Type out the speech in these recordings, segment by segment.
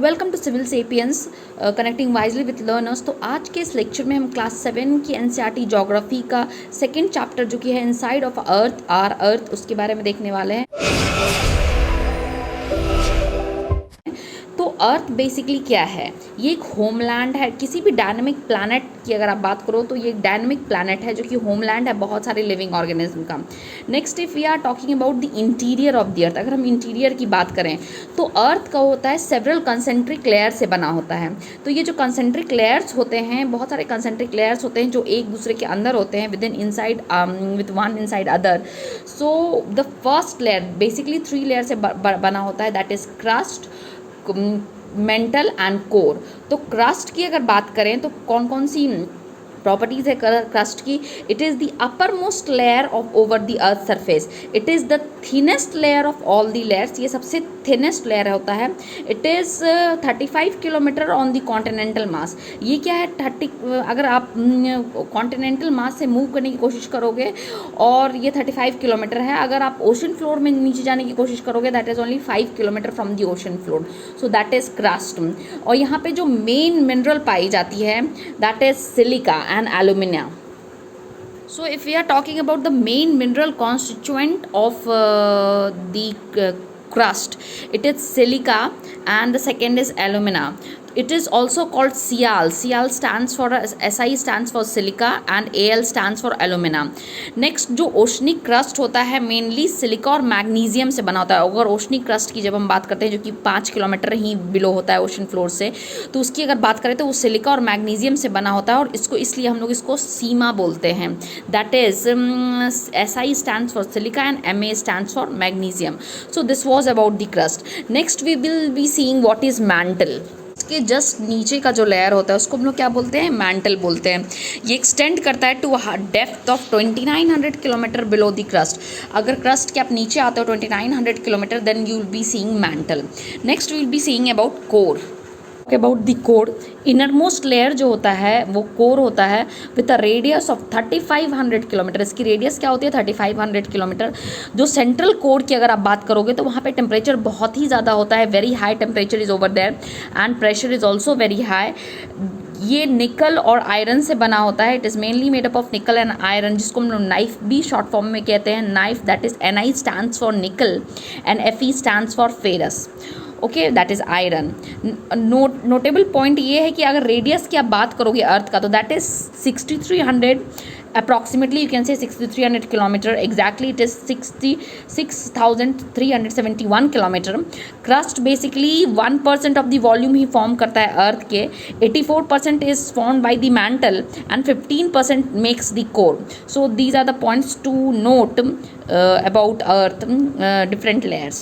Welcome to Civil Sapiens connecting wisely with learners. तो आज के इस लेक्चर में हम क्लास 7 की एनसीईआरटी ज्योग्राफी का सेकंड चैप्टर जो कि है इनसाइड ऑफ अर्थ आर अर्थ उसके बारे में देखने वाले हैं। तो अर्थ बेसिकली क्या है? ये एक होमलैंड है। किसी भी डायनेमिक प्लैनेट की अगर आप बात करो तो ये एक डायनेमिक प्लैनेट है जो कि होमलैंड है बहुत सारे लिविंग ऑर्गेनिज्म का। Next if we are talking about the interior of the earth, अगर हम इंटीरियर की बात करें तो अर्थ का होता है सेवरल कंसेंट्रिक लेयर से बना होता है। तो ये जो कंसेंट्रिक लेयर्स होते हैं, बहुत सारे कंसेंट्रिक लेयर्स होते हैं जो एक दूसरे के अंदर होते हैं with in inside with one inside other. So the first layer basically 3 layer से बना होता है, that is crust, mental and core. तो क्रस्ट की अगर बात करें तो कौन कौन सी प्रॉपर्टीज़ है क्रस्ट की? It is the upper most layer of over the earth surface. It is the thinnest layer of all the layers. ये सबसे थिनेस्ट लेयर होता है। It is 35 kilometre on the continental मास। ये क्या है? 30 अगर आप कॉन्टिनेंटल मास से मूव करने की कोशिश करोगे और ये 35 किलोमीटर है। अगर आप ओशन फ्लोर में नीचे जाने की कोशिश करोगे that is only 5 kilometre from the ocean floor. So that is crust. और यहाँ पे जो मेन मिनरल पाई जाती है that is silica and alumina. So if we are talking about the main mineral constituent of the crust, it is silica and the second is alumina. It is also called Sial. Sial stands for Si stands for silica and Al stands for alumina. Next जो oceanic crust होता है mainly silica और magnesium से बना होता है। अगर oceanic crust की जब हम बात करते हैं जो कि 5 किलोमीटर ही बिलो होता है ओशन फ्लोर से, तो उसकी अगर बात करें तो वो सिलिका और मैग्नीशियम से बना होता है और इसको इसलिए हम लोग इसको सीमा बोलते हैं। That is Si stands for silica and Ma stands for magnesium. So this was about the crust. Next we will be seeing what is mantle. के जस्ट नीचे का जो लेयर होता है उसको हम लोग क्या बोलते हैं? मैंटल बोलते हैं। ये एक्सटेंड करता है to depth of 2900 kilometre below the crust. अगर क्रस्ट के आप नीचे आते हो 2900 kilometre then you will be seeing mantle. Next we will be seeing about core. About the core, innermost layer जो होता है वो कोर होता है with a radius of 3500 kilometre. इसकी रेडियस क्या होती है? 3500 किलोमीटर। जो सेंट्रल कोर की अगर आप बात करोगे तो वहाँ पे टेम्परेचर बहुत ही ज़्यादा होता है, very high temperature is over there and pressure is also very high. ये निकल और आयरन से बना होता है। It is mainly made up of nickel and iron, जिसको हम लोग नाइफ भी शॉर्ट फॉर्म में कहते हैं। Knife that is Ni stands for निकल and Fe stands for ferrous. Okay, that is iron. Notable point ये है कि अगर रेडियस की आप बात करोगे अर्थ का तो that is 6300 approximately you can say 6300 kilometer. Exactly it is 66,371 kilometer. Crust basically 1% of the volume he form करता है अर्थ के। 84% is formed by the mantle and 15% makes the core. So these are the points to note about earth different layers.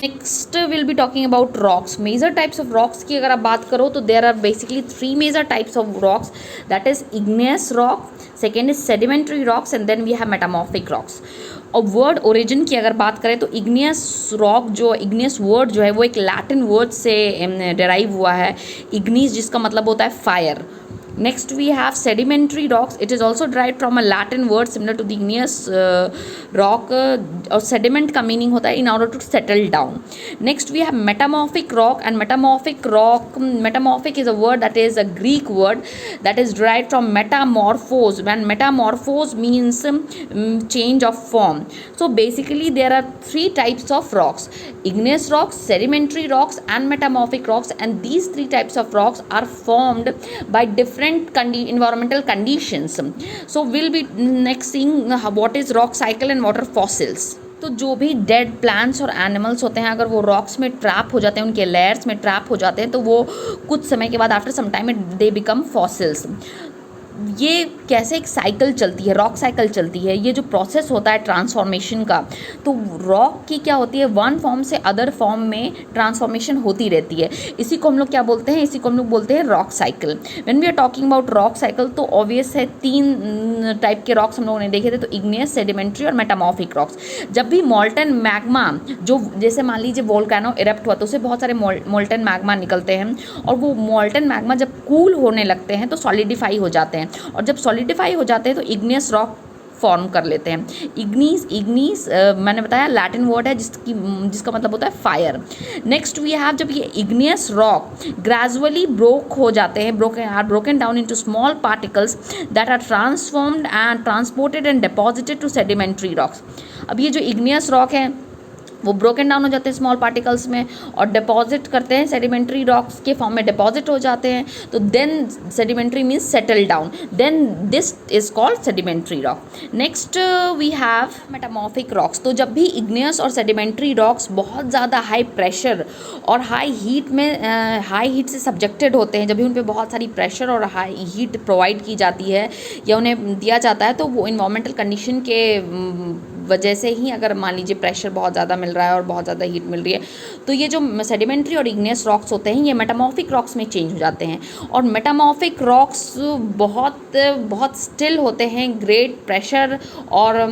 Next will be talking about rocks. Major types of rocks की अगर आप बात करो तो there are basically 3 major types of rocks, that is igneous rock, second is sedimentary rocks and then we have metamorphic rocks. और word origin की अगर बात करें तो इग्नियस रॉक जो इग्नियस वर्ड जो है वो एक लैटिन वर्ड से डेराइव हुआ है, इग्निस, जिसका मतलब होता है fire. Next we have sedimentary rocks. It is also derived from a Latin word similar to the igneous rock और sediment का meaning होता है in order to settle down. Next we have metamorphic rock and metamorphic is a word that is a Greek word that is derived from metamorphose, when metamorphose means change of form. So basically there are 3 types of rocks: igneous rocks, sedimentary rocks and metamorphic rocks, and these 3 types of rocks are formed by different environmental conditions. So we'll be next seeing what is rock cycle and what are fossils. तो जो भी dead plants और animals होते हैं अगर वो rocks में trap हो जाते हैं, उनके लेयर्स में ट्रैप हो जाते हैं, तो वो कुछ समय के बाद after some time they become fossils. ये कैसे एक साइकिल चलती है, रॉक साइकिल चलती है। ये जो प्रोसेस होता है ट्रांसफॉर्मेशन का, तो रॉक की क्या होती है, वन फॉर्म से अदर फॉर्म में ट्रांसफॉर्मेशन होती रहती है। इसी को हम लोग क्या बोलते हैं? इसी को हम लोग बोलते हैं rock cycle. When we are talking about rock cycle तो ऑब्वियस है 3 टाइप के रॉक्स हम लोगों ने देखे थे, तो इग्नियस, सेडिमेंट्री और मेटामॉर्फिक रॉक्स। जब भी मॉल्टन मैग्मा, जो जैसे मान लीजिए वोल्केनो इरप्ट हुआ तो उससे बहुत सारे मॉल्टन मैग्मा निकलते हैं और वो मॉल्टन मैग्मा जब कूल होने लगते हैं तो सॉलिडिफाई हो जाते हैं, और जब सॉलिडिफाई हो जाते हैं तो इग्नियस रॉक फॉर्म कर लेते हैं। इग्नीस मैंने बताया लैटिन वर्ड है जिसका मतलब होता है फायर। नेक्स्ट वी हैव, जब ये इग्नियस रॉक ग्रेजुअली ब्रोक हो जाते हैं, broken down into small particles that are transformed and transported and deposited to sedimentary rocks. अब ये जो इग्नियस रॉक है वो ब्रोकन डाउन हो जाते हैं स्मॉल पार्टिकल्स में और डिपॉजिट करते हैं, सेडिमेंट्री रॉक्स के फॉर्म में डिपॉजिट हो जाते हैं। तो then sedimentary means settle down, then this is called sedimentary rock. Next we have metamorphic rocks. तो जब भी इग्नियस और सेडिमेंट्री रॉक्स बहुत ज़्यादा हाई प्रेशर और हाई हीट से सब्जेक्टेड होते हैं, जब भी उन पर बहुत सारी प्रेशर और हाई हीट प्रोवाइड की जाती है या उन्हें दिया जाता है, तो वो इन्वायरमेंटल कंडीशन के वजह से ही, अगर मान लीजिए प्रेशर बहुत ज़्यादा मिल रहा है और बहुत ज़्यादा हीट मिल रही है, तो ये जो सेडिमेंट्री और इग्नियस रॉक्स होते हैं ये मेटामॉर्फिक रॉक्स में चेंज हो जाते हैं। और मेटामॉर्फिक रॉक्स बहुत स्टिल होते हैं, ग्रेट प्रेशर और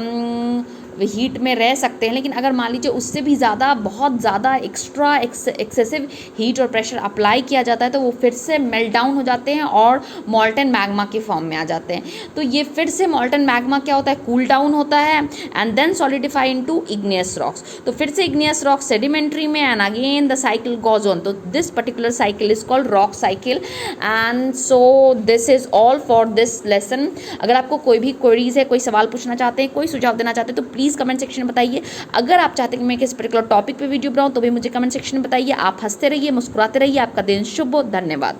हीट में रह सकते हैं, लेकिन अगर मान लीजिए उससे भी ज़्यादा बहुत ज़्यादा एक्सेसिव हीट और प्रेशर अप्लाई किया जाता है तो वो फिर से मेल्ट डाउन हो जाते हैं और मॉल्टन मैग्मा के फॉर्म में आ जाते हैं। तो ये फिर से मॉल्टन मैग्मा क्या होता है, कूल डाउन होता है and then solidify into igneous rocks. तो फिर से इग्नियस रॉक्स सेडिमेंट्री में and again the cycle goes on. तो this particular cycle is called rock cycle. And so this is all for this lesson. अगर आपको कोई भी क्वेरीज है, कोई सवाल पूछना चाहते हैं, कोई सुझाव देना चाहते हैं, तो प्लीज़ कमेंट सेक्शन में बताइए। अगर आप चाहते हैं कि मैं किस पर्टिकुलर टॉपिक पे वीडियो बनाऊं तो भी मुझे कमेंट सेक्शन में बताइए। आप हंसते रहिए, मुस्कुराते रहिए। आपका दिन शुभ हो। धन्यवाद।